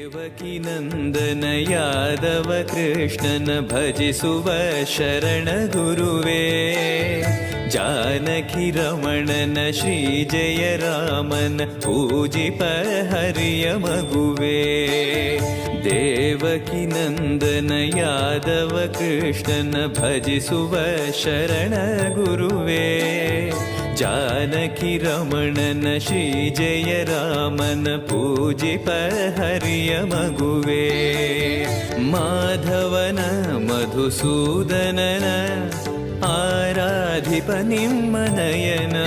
ದೇವಕಿ ನಂದನ ಯಾದವ ಕೃಷ್ಣನ ಭಜಿಸುವ ಶರಣ ಗುರುವೇ, ಜಾನಕಿ ರಮಣನ ಶ್ರೀ ಜಯ ರಾಮನ ಪೂಜಿಪ ಹರಿಯ ಮಗುವೇ. ದೇವಕಿ ನಂದನ ಯಾದವ ಕೃಷ್ಣನ ಭಜಿಸುವ ಶರಣ ಗುರುವೇ, ಜಾನಕಿ ರಮಣನ ಶ್ರೀ ಜಯ ರಾಮನ ಪೂಜಿಪ ಹರಿಯ ಮಗುವೇ. ಮಾಧವನ ಮಧುಸೂದನನ ಆರಾಧಿಪ ನಿಮ್ಮ ನಯನ,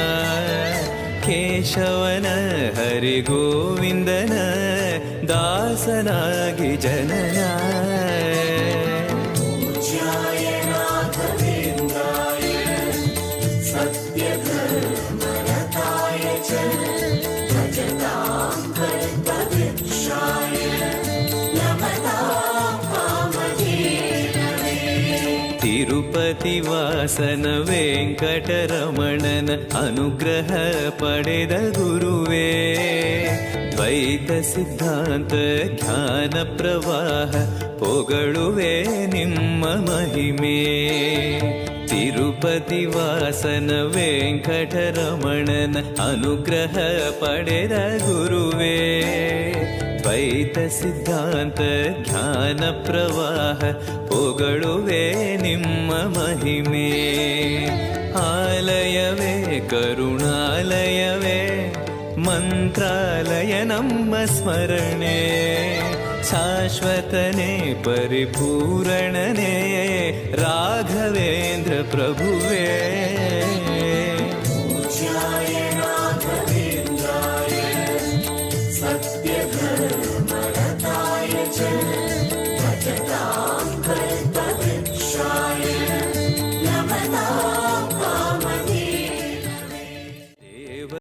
ಕೇಶವನ ಹರಿಗೋವಿಂದನ ದಾಸನಾಗಿ ಜನನ. ತಿರುಪತಿ ವಾಸನ ವೆಂಕಟರಮಣನ ಅನುಗ್ರಹ ಪಡೆದ ಗುರುವೇ, ದ್ವೈತ ಸಿದ್ಧಾಂತ ಜ್ಞಾನ ಪ್ರವಾಹ ಪೊಗಳುವೆ ನಿಮ್ಮ ಮಹಿಮೆ. ತಿರುಪತಿ ವಾಸನ ವೆಂಕಟರಮಣನ ಅನುಗ್ರಹ ಪಡೆದ ಗುರುವೇ, ದ್ವೈತ ಸಿದ್ಧಾಂತ ಜ್ಞಾನ ಪ್ರವಾಹ ಪೊಗಳುವೆ ನಿಮ್ಮ ಮಹಿಮೆ. ಆಲಯವೇ ಕರುಣಾಲಯವೇ ಮಂತ್ರಾಲಯ ನಮ್ಮ ಸ್ಮರಣೆ, ಶಾಶ್ವತನೇ ಪರಿಪೂರಣನೇ ರಾಘವೇಂದ್ರ ಪ್ರಭುವೇ. सत्य धर्म रताय च